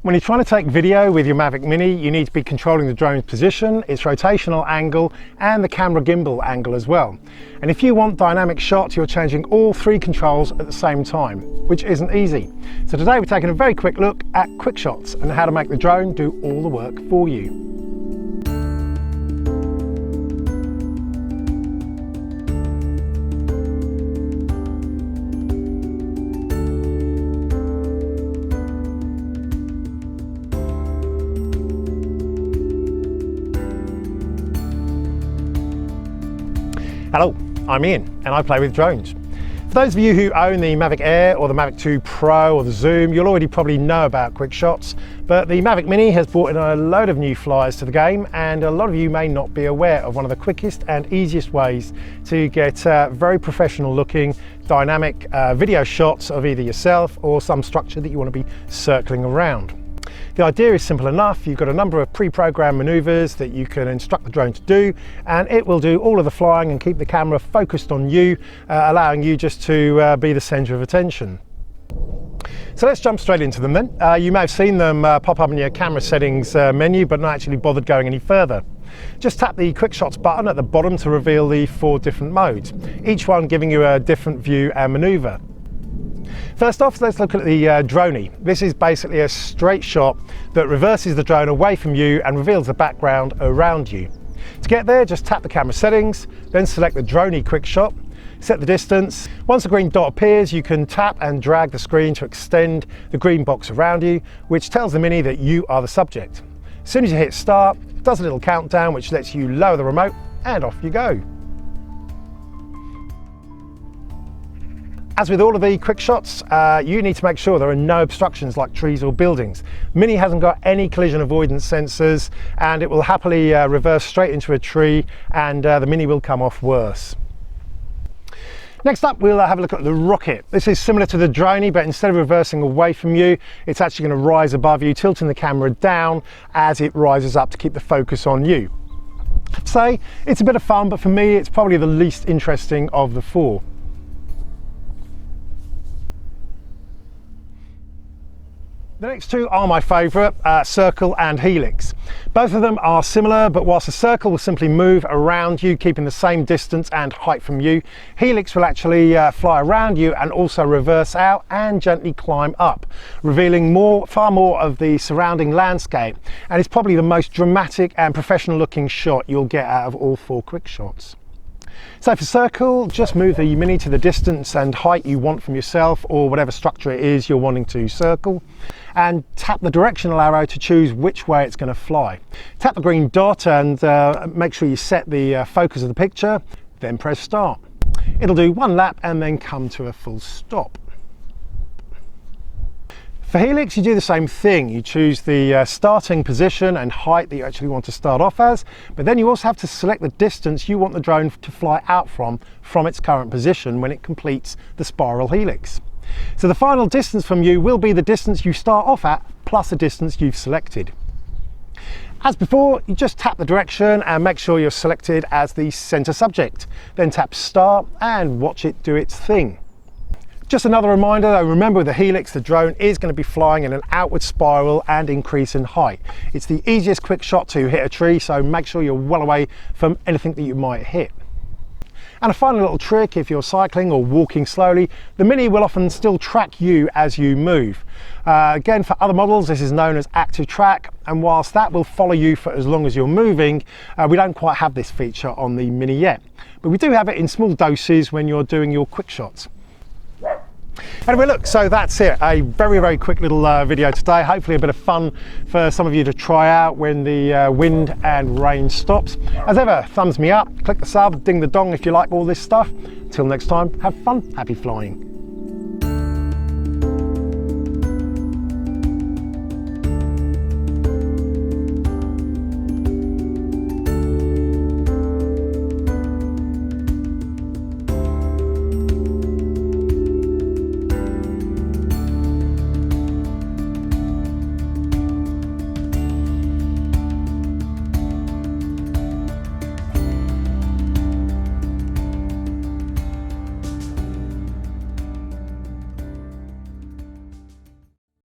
When you're trying to take video with your Mavic Mini, you need to be controlling the drone's position, its rotational angle, and the camera gimbal angle as well. And if you want dynamic shots, you're changing all three controls at the same time, which isn't easy. So today we're taking a very quick look at Quickshots and how to make the drone do all the work for you. Hello, I'm Ian and I play with drones. For those of you who own the Mavic Air or the Mavic 2 Pro or the Zoom, you'll already probably know about Quickshots, but the Mavic Mini has brought in a load of new flyers to the game, and a lot of you may not be aware of one of the quickest and easiest ways to get very professional looking dynamic video shots of either yourself or some structure that you want to be circling around. The idea is simple enough. You've got a number of pre-programmed maneuvers that you can instruct the drone to do, and it will do all of the flying and keep the camera focused on you, allowing you just to be the center of attention. So let's jump straight into them then. You may have seen them pop up in your camera settings menu, but not actually bothered going any further. Just tap the Quickshots button at the bottom to reveal the 4 different modes, each one giving you a different view and maneuver. First off, let's look at the Dronie. This is basically a straight shot that reverses the drone away from you and reveals the background around you. To get there, just tap the camera settings, then select the Dronie quick shot, set the distance. Once the green dot appears, you can tap and drag the screen to extend the green box around you, which tells the Mini that you are the subject. As soon as you hit start, it does a little countdown which lets you lower the remote, and off you go. As with all of the quick shots, you need to make sure there are no obstructions like trees or buildings. Mini hasn't got any collision avoidance sensors, and it will happily reverse straight into a tree, and the Mini will come off worse. Next up, we'll have a look at the rocket. This is similar to the Dronie, but instead of reversing away from you, it's actually going to rise above you, tilting the camera down as it rises up to keep the focus on you. I'd say it's a bit of fun, but for me, it's probably the least interesting of the 4. The next 2 are my favourite, Circle and Helix. Both of them are similar, but whilst the Circle will simply move around you, keeping the same distance and height from you, Helix will actually fly around you and also reverse out and gently climb up, revealing far more of the surrounding landscape, and it's probably the most dramatic and professional looking shot you'll get out of all 4 quick shots. So for Circle, just move the Mini to the distance and height you want from yourself or whatever structure it is you're wanting to circle, and tap the directional arrow to choose which way it's going to fly. Tap the green dot and make sure you set the focus of the picture, then press start. It'll do 1 lap and then come to a full stop. For Helix, you do the same thing. You choose the starting position and height that you actually want to start off as, but then you also have to select the distance you want the drone to fly out from its current position when it completes the spiral helix. So the final distance from you will be the distance you start off at plus the distance you've selected. As before, you just tap the direction and make sure you're selected as the center subject. Then tap start and watch it do its thing. Just another reminder though, remember with the Helix, the drone is going to be flying in an outward spiral and increase in height. It's the easiest quick shot to hit a tree, so make sure you're well away from anything that you might hit. And a final little trick, if you're cycling or walking slowly, the Mini will often still track you as you move. Again, for other models, this is known as active track, and whilst that will follow you for as long as you're moving, we don't quite have this feature on the Mini yet. But we do have it in small doses when you're doing your quick shots. Anyway, look, so that's it. A very, very quick little video today. Hopefully a bit of fun for some of you to try out when the wind and rain stops. As ever, thumbs me up, click the sub, ding the dong if you like all this stuff. Until next time, have fun, happy flying.